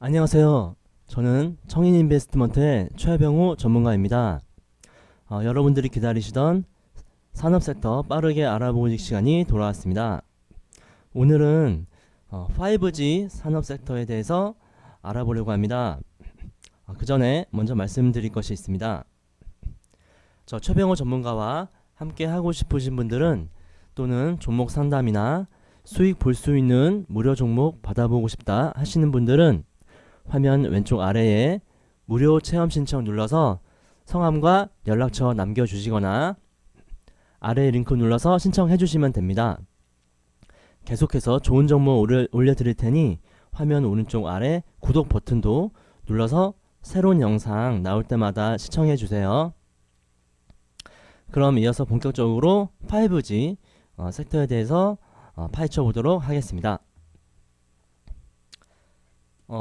안녕하세요. 저는 청인인베스트먼트의 최병호 전문가입니다. 여러분들이 기다리시던 산업 섹터 빠르게 알아보기 시간이 돌아왔습니다. 오늘은 5G 산업 섹터에 대해서 알아보려고 합니다. 그 전에 먼저 말씀드릴 것이 있습니다. 저 최병호 전문가와 함께 하고 싶으신 분들은 또는 종목 상담이나 수익 볼 수 있는 무료 종목 받아보고 싶다 하시는 분들은 화면 왼쪽 아래에 무료 체험 신청 눌러서 성함과 연락처 남겨주시거나 아래 링크 눌러서 신청해 주시면 됩니다. 계속해서 좋은 정보 올려드릴 테니 화면 오른쪽 아래 구독 버튼도 눌러서 새로운 영상 나올 때마다 시청해 주세요. 그럼 이어서 본격적으로 5G 섹터에 대해서 파헤쳐 보도록 하겠습니다.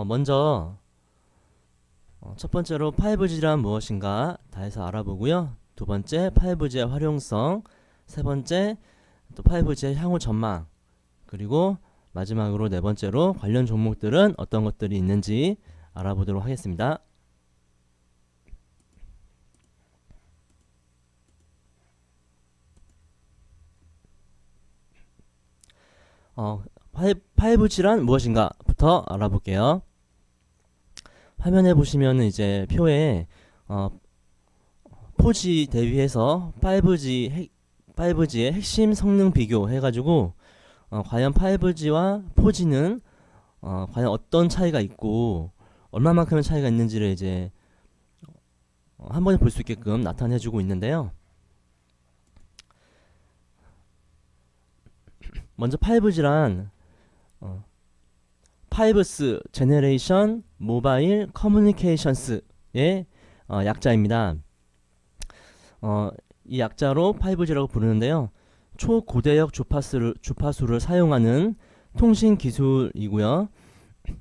먼저 첫 번째로 5G란 무엇인가 다해서 알아보고요. 두 번째 5G의 활용성, 세 번째 또 5G의 향후 전망, 그리고 마지막으로 네 번째로 관련 종목들은 어떤 것들이 있는지 알아보도록 하겠습니다. 5G란 무엇인가부터 알아볼게요. 화면에 보시면 이제 표에 4G 대비해서 5G의 핵심 성능 비교 해가지고 과연 5G와 4G는 과연 어떤 차이가 있고 얼마만큼의 차이가 있는지를 이제 한 번에 볼 수 있게끔 나타내주고 있는데요. 먼저 5G란 5스 제네레이션 모바일 커뮤니케이션스의 약자입니다. 이 약자로 5G라고 부르는데요. 초고대역 주파수를 사용하는 통신 기술이고요.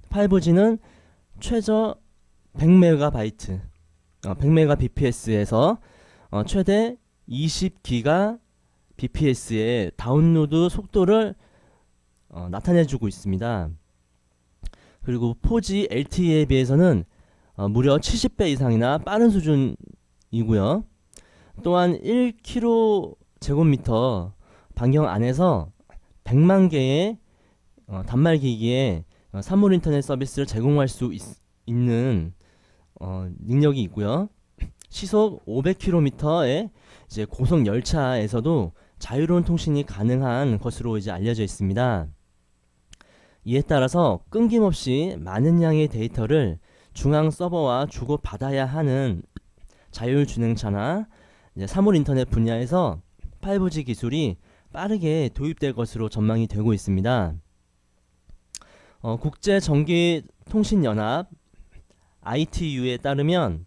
5G는 최저 100MB, 100Mbps에서 최대 20GBps의 다운로드 속도를 나타내주고 있습니다. 그리고 4G LTE에 비해서는 무려 70배 이상이나 빠른 수준이고요. 또한 1km 반경 안에서 100만 개의 단말기기에 사물 인터넷 서비스를 제공할 수 있는 능력이 있고요. 시속 500km의 이제 고속 열차에서도 자유로운 통신이 가능한 것으로 이제 알려져 있습니다. 이에 따라서 끊김없이 많은 양의 데이터를 중앙 서버와 주고받아야 하는 자율주행차나 사물 인터넷 분야에서 5G 기술이 빠르게 도입될 것으로 전망이 되고 있습니다. 국제전기통신연합 ITU에 따르면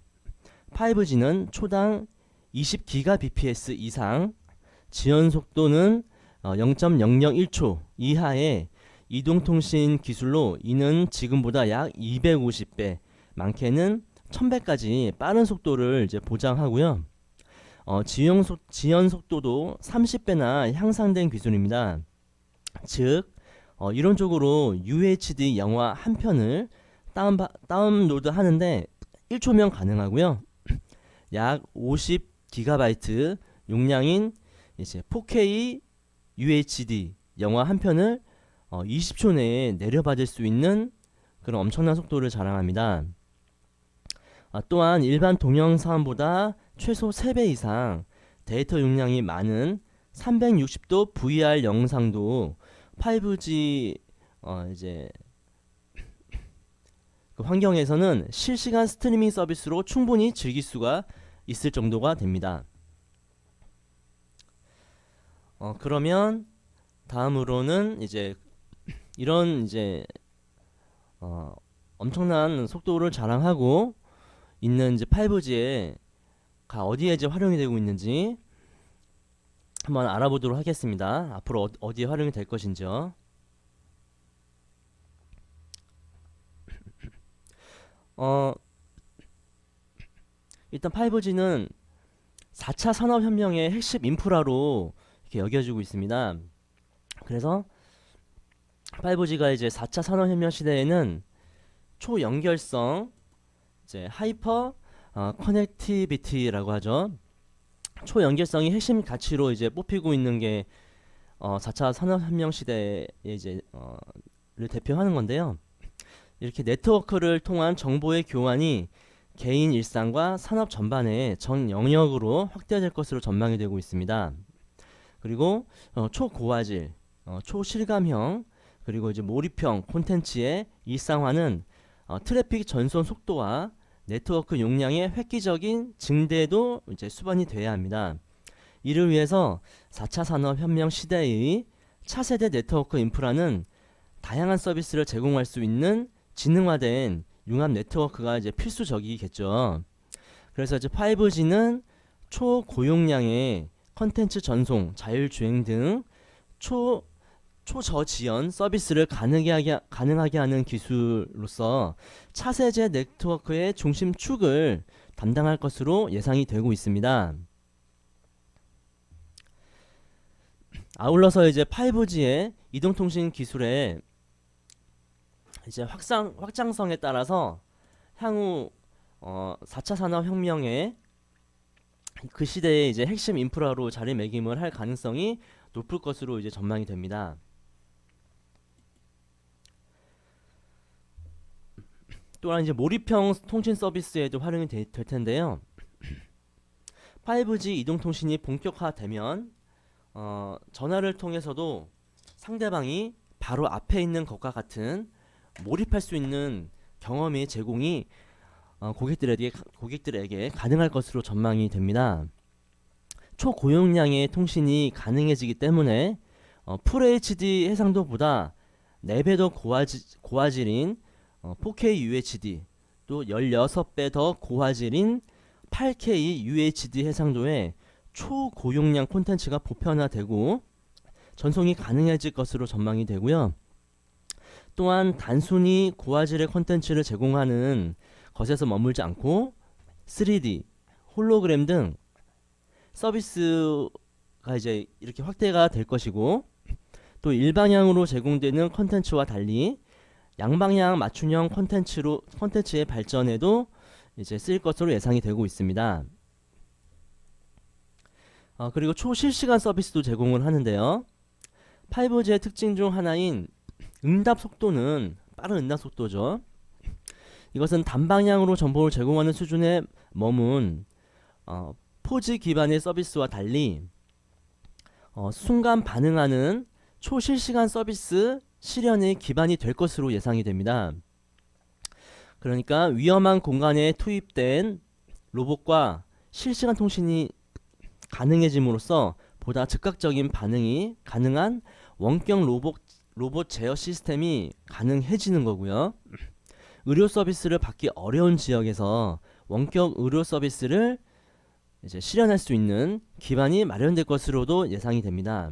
5G는 초당 20GBps 이상, 지연 속도는 0.001초 이하의 이동통신 기술로 이는 지금보다 약 250배, 많게는 1000배까지 빠른 속도를 이제 보장하고요. 지연 속도도 30배나 향상된 기술입니다. 즉, 이론적으로 UHD 영화 한 편을 다운로드 하는데 1초면 가능하고요. 약 50GB 용량인 이제 4K UHD 영화 한 편을 20초 내에 내려받을 수 있는 그런 엄청난 속도를 자랑합니다. 또한 일반 동영상보다 최소 3배 이상 데이터 용량이 많은 360도 VR 영상도 5G 이제 그 환경에서는 실시간 스트리밍 서비스로 충분히 즐길 수가 있을 정도가 됩니다. 그러면 다음으로는 이제 이런 이제 엄청난 속도를 자랑하고 있는 이제 5G에 어디에 이제 활용이 되고 있는지 한번 알아보도록 하겠습니다. 앞으로 어디에 활용이 될 것인지요. 일단 5G는 4차 산업혁명의 핵심 인프라로 이렇게 여겨지고 있습니다. 그래서 5G가 이제 4차 산업혁명 시대에는 초연결성, 이제 하이퍼 커넥티비티라고 하죠. 초연결성이 핵심 가치로 이제 뽑히고 있는 게 4차 산업혁명 시대에 이제 를 대표하는 건데요. 이렇게 네트워크를 통한 정보의 교환이 개인 일상과 산업 전반의 전 영역으로 확대될 것으로 전망이 되고 있습니다. 그리고 초고화질, 초실감형, 그리고 이제 몰입형 콘텐츠의 일상화는 트래픽 전송 속도와 네트워크 용량의 획기적인 증대도 이제 수반이 돼야 합니다. 이를 위해서 4차 산업혁명 시대의 차세대 네트워크 인프라는 다양한 서비스를 제공할 수 있는 지능화된 융합 네트워크가 이제 필수적이겠죠. 그래서 이제 5G는 초고용량의 컨텐츠 전송, 자율주행 등 초저지연 서비스를 가능하게 하는 기술로서 차세대 네트워크의 중심축을 담당할 것으로 예상이 되고 있습니다. 아울러서 이제 5G의 이동통신 기술의 이제 확장성에 따라서 향후 4차 산업혁명의 그 시대의 이제 핵심 인프라로 자리매김을 할 가능성이 높을 것으로 이제 전망이 됩니다. 또한 이제 몰입형 통신 서비스에도 활용이 될 텐데요. 5G 이동통신이 본격화되면 전화를 통해서도 상대방이 바로 앞에 있는 것과 같은 몰입할 수 있는 경험의 제공이 고객들에게 가능할 것으로 전망이 됩니다. 초고용량의 통신이 가능해지기 때문에 FHD 해상도보다 4배 더 고화질인 4K UHD, 또 16배 더 고화질인 8K UHD 해상도의 초고용량 콘텐츠가 보편화되고 전송이 가능해질 것으로 전망이 되고요. 또한 단순히 고화질의 콘텐츠를 제공하는 것에서 머물지 않고 3D, 홀로그램 등 서비스가 이제 이렇게 확대가 될 것이고, 또 일방향으로 제공되는 콘텐츠와 달리 양방향 맞춤형 콘텐츠의 발전에도 이제 쓰일 것으로 예상이 되고 있습니다. 그리고 초실시간 서비스도 제공을 하는데요. 5G의 특징 중 하나인 응답 속도는 빠른 응답 속도죠. 이것은 단방향으로 정보를 제공하는 수준에 머문 4G 기반의 서비스와 달리 순간 반응하는 초실시간 서비스 실현의 기반이 될 것으로 예상이 됩니다. 그러니까 위험한 공간에 투입된 로봇과 실시간 통신이 가능해짐으로써 보다 즉각적인 반응이 가능한 원격 로봇 제어 시스템이 가능해지는 거고요. 의료 서비스를 받기 어려운 지역에서 원격 의료 서비스를 이제 실현할 수 있는 기반이 마련될 것으로도 예상이 됩니다.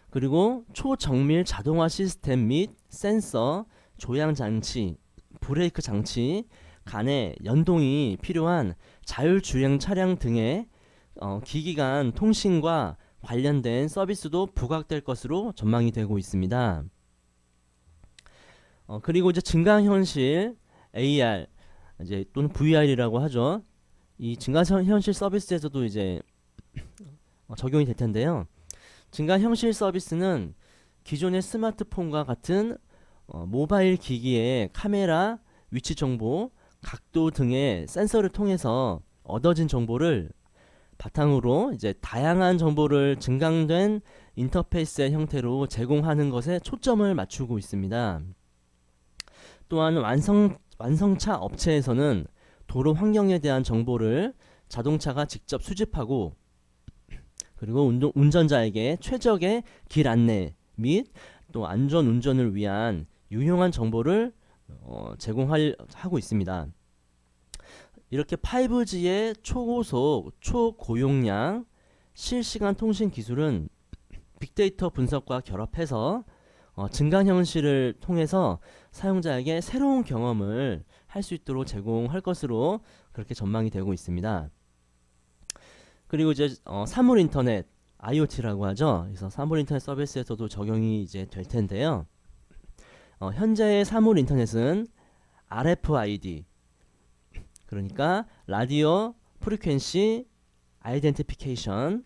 그리고 초정밀 자동화 시스템 및 센서, 조향 장치, 브레이크 장치 간의 연동이 필요한 자율주행 차량 등의 기기 간 통신과 관련된 서비스도 부각될 것으로 전망이 되고 있습니다. 그리고 이제 증강현실 AR 이제 또는 VR이라고 하죠. 이 증강현실 서비스에서도 이제 적용이 될 텐데요. 증강현실 서비스는 기존의 스마트폰과 같은 모바일 기기의 카메라, 위치 정보, 각도 등의 센서를 통해서 얻어진 정보를 바탕으로 이제 다양한 정보를 증강된 인터페이스의 형태로 제공하는 것에 초점을 맞추고 있습니다. 또한 완성차 업체에서는 도로 환경에 대한 정보를 자동차가 직접 수집하고, 그리고 운전자에게 최적의 길 안내 및 또 안전 운전을 위한 유용한 정보를 제공하고 있습니다. 이렇게 5G의 초고속, 초고용량 실시간 통신 기술은 빅데이터 분석과 결합해서 증강현실을 통해서 사용자에게 새로운 경험을 할 수 있도록 제공할 것으로 그렇게 전망이 되고 있습니다. 그리고 이제 사물 인터넷 IoT라고 하죠. 그래서 사물 인터넷 서비스에서도 적용이 이제 될 텐데요. 현재의 사물 인터넷은 RFID, 그러니까 라디오 프리퀀시 아이덴티피케이션,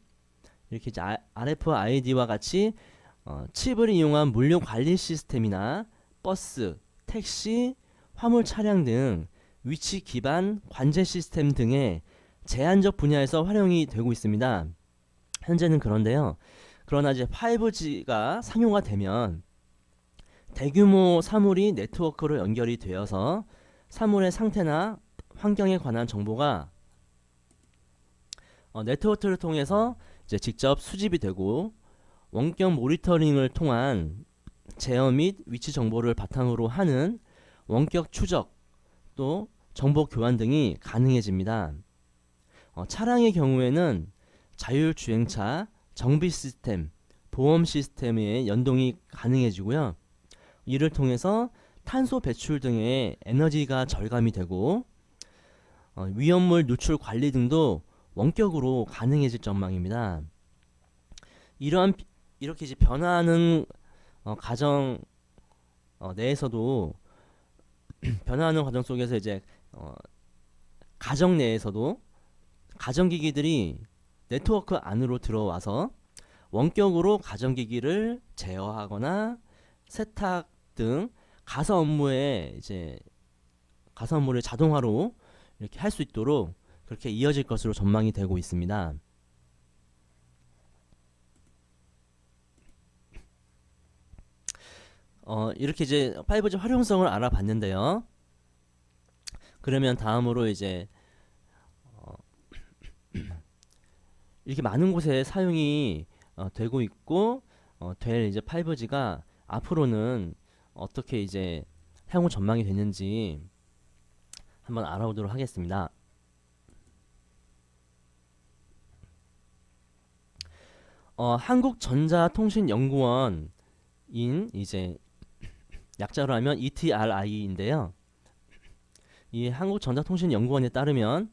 이렇게 이제 RFID와 같이 칩을 이용한 물류 관리 시스템이나 버스, 택시, 화물 차량 등 위치 기반 관제 시스템 등의 제한적 분야에서 활용이 되고 있습니다. 현재는 그런데요. 그러나 이제 5G가 상용화 되면 대규모 사물이 네트워크로 연결이 되어서 사물의 상태나 환경에 관한 정보가 네트워크를 통해서 이제 직접 수집이 되고 원격 모니터링을 통한 제어 및 위치 정보를 바탕으로 하는 원격 추적 또 정보 교환 등이 가능해집니다. 차량의 경우에는 자율주행차, 정비 시스템, 보험 시스템의 연동이 가능해지고요. 이를 통해서 탄소 배출 등의 에너지가 절감이 되고 위험물 누출 관리 등도 원격으로 가능해질 전망입니다. 이렇게 이제 변화하는 가정 내에서도 변화하는 과정 속에서 이제 가정 내에서도 가정기기들이 네트워크 안으로 들어와서 원격으로 가정기기를 제어하거나 세탁 등 가사 업무에 이제 가사 업무를 자동화로 이렇게 할 수 있도록 그렇게 이어질 것으로 전망이 되고 있습니다. 이렇게 이제 5G 활용성을 알아봤는데요. 그러면 다음으로 이제 이렇게 많은 곳에 사용이 되고 있고 될 이제 5G가 앞으로는 어떻게 이제 향후 전망이 되는지 한번 알아보도록 하겠습니다. 한국전자통신연구원인 이제 약자로 하면 ETRI인데요. 이 한국전자통신연구원에 따르면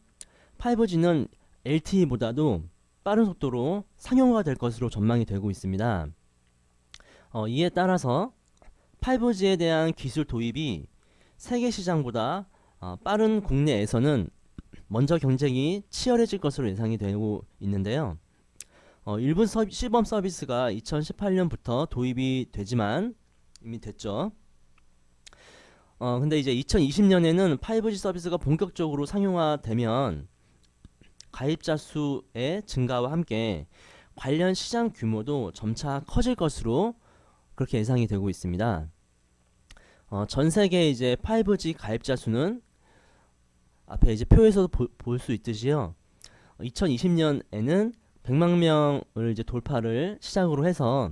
5G는 LTE보다도 빠른 속도로 상용화가 될 것으로 전망이 되고 있습니다. 이에 따라서 5G에 대한 기술 도입이 세계 시장보다 빠른 국내에서는 먼저 경쟁이 치열해질 것으로 예상이 되고 있는데요. 일부 시범 서비스가 2018년부터 도입이 되지만 이미 됐죠. 근데 이제 2020년에는 5G 서비스가 본격적으로 상용화되면 가입자 수의 증가와 함께 관련 시장 규모도 점차 커질 것으로 그렇게 예상이 되고 있습니다. 전 세계 이제 5G 가입자 수는 앞에 이제 표에서도 볼 수 있듯이요. 2020년에는 100만 명을 이제 돌파를 시작으로 해서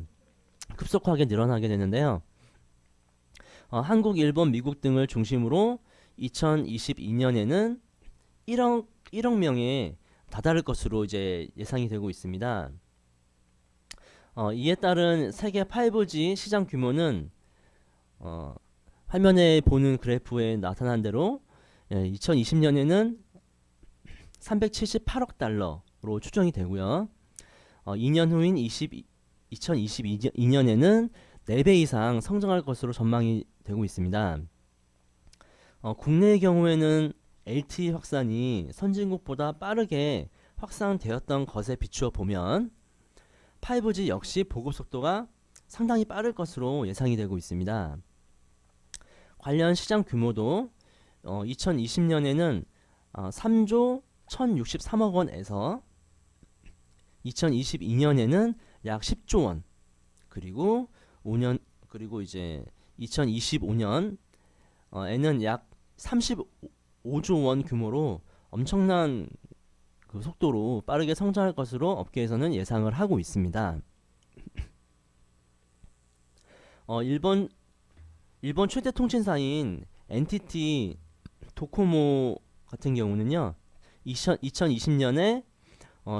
급속하게 늘어나게 되는데요. 한국, 일본, 미국 등을 중심으로 2022년에는 1억 명에 다다를 것으로 이제 예상이 되고 있습니다. 이에 따른 세계 5G 시장 규모는 화면에 보는 그래프에 나타난 대로 2020년에는 378억 달러로 추정이 되고요. 2년 후인 2022년에는 4배 이상 성장할 것으로 전망이 되고 있습니다. 국내의 경우에는 LTE 확산이 선진국보다 빠르게 확산되었던 것에 비추어 보면 5G 역시 보급 속도가 상당히 빠를 것으로 예상이 되고 있습니다. 관련 시장 규모도 2020년에는 3조 1063억 원에서 2022년에는 약 10조 원, 그리고 이제 2025년에는 약 35조 원 규모로 엄청난 그 속도로 빠르게 성장할 것으로 업계에서는 예상을 하고 있습니다. 일본 최대 통신사인 NTT 도코모 같은 경우는요, 2020년에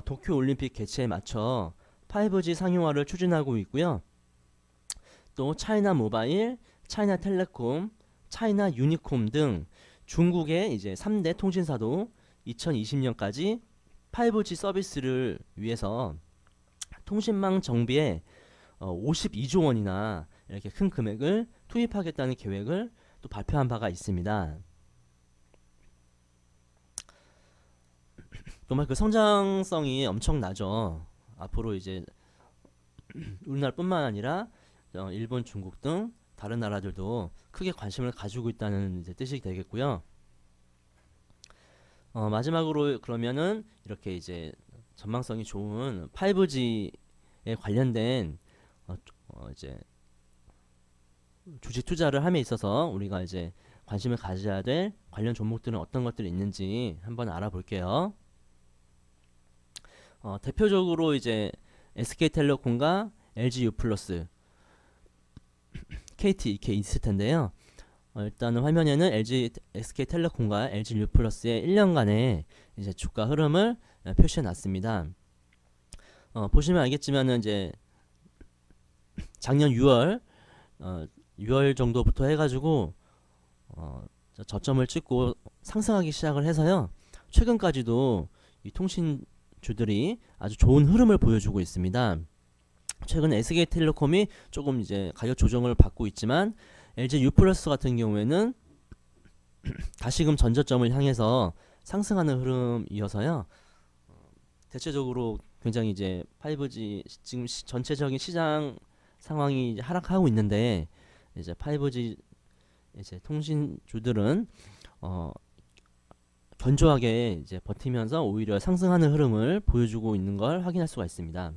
도쿄 올림픽 개최에 맞춰 5G 상용화를 추진하고 있고요. 또 차이나 모바일, 차이나 텔레콤, 차이나 유니콤 등 중국의 이제 3대 통신사도 2020년까지 5G 서비스를 위해서 통신망 정비에 52조 원이나 이렇게 큰 금액을 투입하겠다는 계획을 또 발표한 바가 있습니다. 정말 그 성장성이 엄청나죠. 앞으로 이제 우리나라뿐만 아니라 일본, 중국 등 다른 나라들도 크게 관심을 가지고 있다는 이제 뜻이 되겠고요. 마지막으로 그러면은 이렇게 이제 전망성이 좋은 5G에 관련된 이제 주식 투자를 함에 있어서 우리가 이제 관심을 가져야 될 관련 종목들은 어떤 것들이 있는지 한번 알아볼게요. 대표적으로 이제 SK텔레콤과 LG유플러스, KT 이렇게 있을 텐데요. 일단은 화면에는 SK텔레콤과 LG유플러스의 1년간의 이제 주가 흐름을 표시해 놨습니다. 보시면 알겠지만은 이제 작년 6월 정도부터 해가지고 저점을 찍고 상승하기 시작을 해서요. 최근까지도 이 통신주들이 아주 좋은 흐름을 보여주고 있습니다. 최근 SK텔레콤이 조금 이제 가격 조정을 받고 있지만 LG유플러스 같은 경우에는 다시금 전저점을 향해서 상승하는 흐름이어서요. 대체적으로 굉장히 이제 5G 지금 전체적인 시장 상황이 이제 하락하고 있는데 이제 5G 이제 통신주들은 견조하게 이제 버티면서 오히려 상승하는 흐름을 보여주고 있는 걸 확인할 수가 있습니다.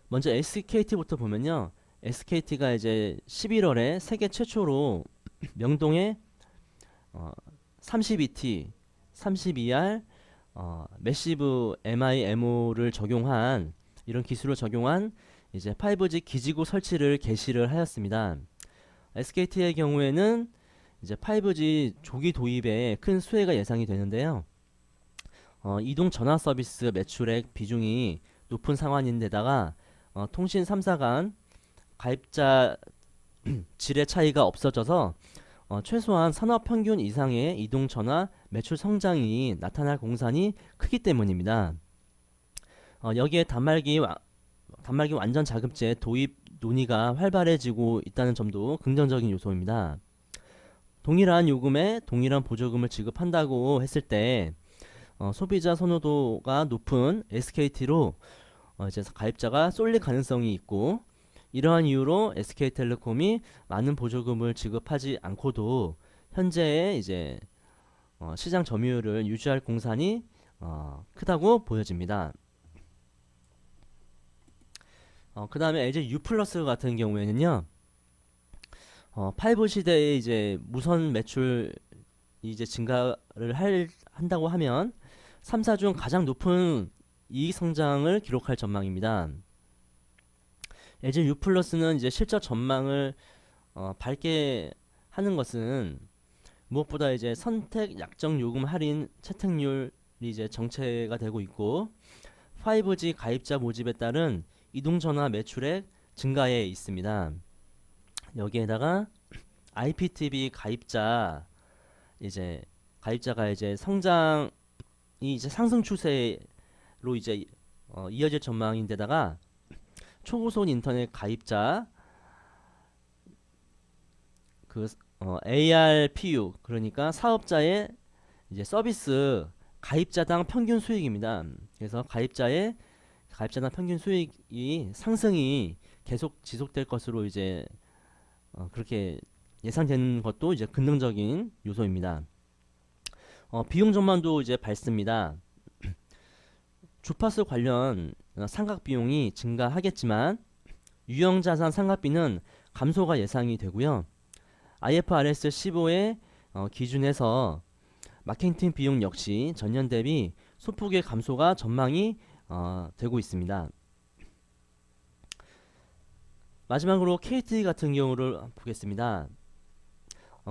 먼저 SKT부터 보면요. SKT가 이제 11월에 세계 최초로 명동에 32T, 32R 매시브 MIMO를 적용한 이런 기술을 적용한 이제 5G 기지국 설치를 개시를 하였습니다. SKT의 경우에는 이제 5G 조기 도입에 큰 수혜가 예상이 되는데요. 이동 전화 서비스 매출액 비중이 높은 상황인데다가 통신 3사 간 가입자 질의 차이가 없어져서 최소한 산업 평균 이상의 이동 전화 매출 성장이 나타날 공산이 크기 때문입니다. 여기에 단말기 완전 자급제 도입 논의가 활발해지고 있다는 점도 긍정적인 요소입니다. 동일한 요금에 동일한 보조금을 지급한다고 했을 때 소비자 선호도가 높은 SKT로 이제 가입자가 쏠릴 가능성이 있고, 이러한 이유로 SK텔레콤이 많은 보조금을 지급하지 않고도 현재의 이제 시장 점유율을 유지할 공산이 크다고 보여집니다. 그 다음에 LG 유플러스 같은 경우에는요, 5 시대에 이제 무선 매출 이제 증가를 한다고 하면 3사 중 가장 높은 이익 성장을 기록할 전망입니다. LG 유플러스는 이제 실적 전망을 밝게 하는 것은 무엇보다 이제 선택 약정 요금 할인 채택률이 이제 정체가 되고 있고, 5G 가입자 모집에 따른 이동전화 매출액 증가에 있습니다. 여기에다가 IPTV 가입자가 이제 성장이 이제 상승 추세로 이제 이어질 전망인데다가 초고속 인터넷 가입자 그 ARPU, 그러니까 사업자의 이제 서비스 가입자당 평균 수익입니다. 그래서 가입자당 평균 수익이 상승이 계속 지속될 것으로 이제 그렇게 예상되는 것도 이제 긍정적인 요소입니다. 비용 전망도 이제 밝습니다. 주파수 관련 상각 비용이 증가하겠지만 유형자산 상각비는 감소가 예상이 되고요. IFRS 15의 기준에서 마케팅 비용 역시 전년 대비 소폭의 감소가 전망이 되고 있습니다. 마지막으로 KT 같은 경우를 보겠습니다.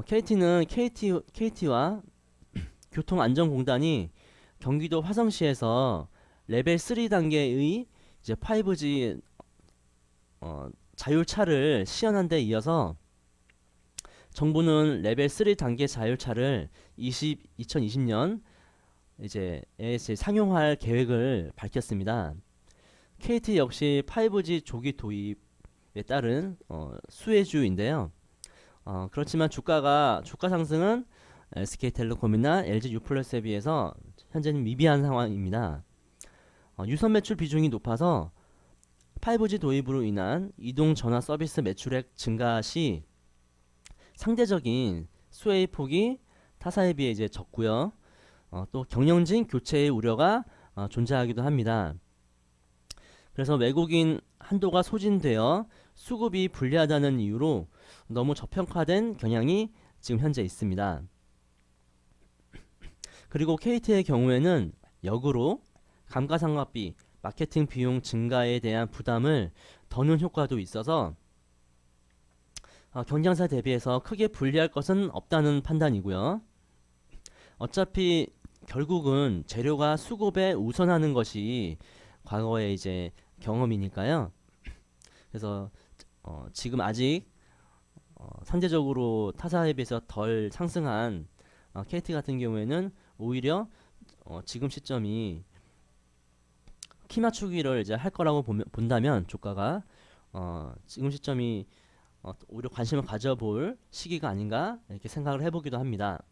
KT는 KT와 교통안전공단이 경기도 화성시에서 레벨 3 단계의 이제 5G 자율차를 시연한 데 이어서 정부는 레벨 3 단계 자율차를 2020년 이제 상용화할 계획을 밝혔습니다. KT 역시 5G 조기 도입에 따른 수혜주인데요. 그렇지만 주가 상승은 SK텔레콤이나 LG 유플러스에 비해서 현재는 미비한 상황입니다. 유선 매출 비중이 높아서 5G 도입으로 인한 이동 전화 서비스 매출액 증가 시 상대적인 수혜의 폭이 타사에 비해 이제 적고요. 또 경영진 교체의 우려가 존재하기도 합니다. 그래서 외국인 한도가 소진되어 수급이 불리하다는 이유로 너무 저평가된 경향이 지금 현재 있습니다. 그리고 KT의 경우에는 역으로 감가상각비, 마케팅 비용 증가에 대한 부담을 더는 효과도 있어서 경쟁사 대비해서 크게 불리할 것은 없다는 판단이고요. 어차피 결국은 재료가 수급에 우선하는 것이 과거의 이제 경험이니까요. 그래서 지금 아직 상대적으로 타사에 비해서 덜 상승한 KT 같은 경우에는 오히려 지금 시점이 키 맞추기를 이제 할 거라고 본다면 주가가 지금 시점이 오히려 관심을 가져볼 시기가 아닌가 이렇게 생각을 해보기도 합니다.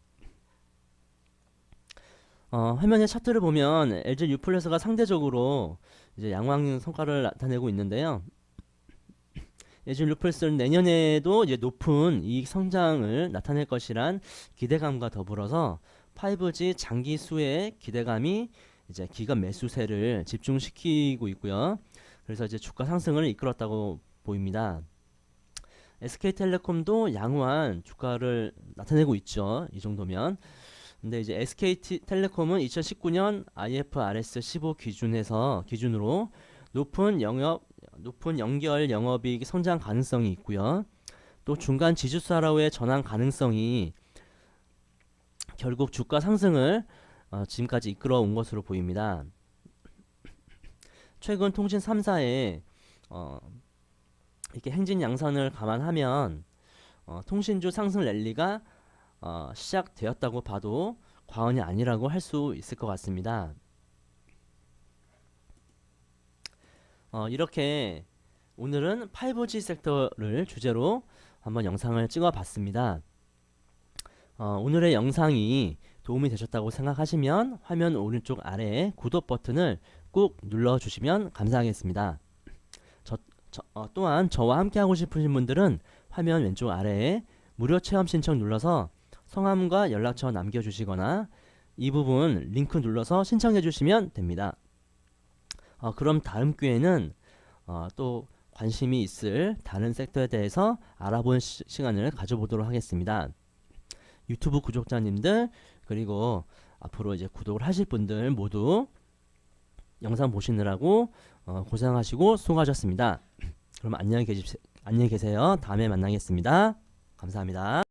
화면의 차트를 보면 LG U+가 상대적으로 이제 양호한 성과를 나타내고 있는데요. LG U+는 내년에도 이제 높은 이익 성장을 나타낼 것이란 기대감과 더불어서 5G 장기 수혜의 기대감이 이제 기관 매수세를 집중시키고 있고요. 그래서 이제 주가 상승을 이끌었다고 보입니다. SK텔레콤도 양호한 주가를 나타내고 있죠. 이 정도면. 근데 이제 SK텔레콤은 2019년 IFRS 15 기준으로 높은 연결 영업이익 성장 가능성이 있고요. 또 중간 지주사로의 전환 가능성이 결국 주가 상승을 지금까지 이끌어 온 것으로 보입니다. 최근 통신 3사의 이렇게 행진 양산을 감안하면 통신주 상승 랠리가 시작되었다고 봐도 과언이 아니라고 할 수 있을 것 같습니다. 이렇게 오늘은 5G 섹터를 주제로 한번 영상을 찍어 봤습니다. 오늘의 영상이 도움이 되셨다고 생각하시면 화면 오른쪽 아래에 구독 버튼을 꼭 눌러주시면 감사하겠습니다. 또한 저와 함께 하고 싶으신 분들은 화면 왼쪽 아래에 무료 체험 신청 눌러서 성함과 연락처 남겨주시거나 이 부분 링크 눌러서 신청해 주시면 됩니다. 그럼 다음 기회에는 또 관심이 있을 다른 섹터에 대해서 알아보는 시간을 가져보도록 하겠습니다. 유튜브 구독자님들 그리고 앞으로 이제 구독을 하실 분들 모두 영상 보시느라고 고생하시고 수고하셨습니다. 그럼 안녕히 계세요. 다음에 만나겠습니다. 감사합니다.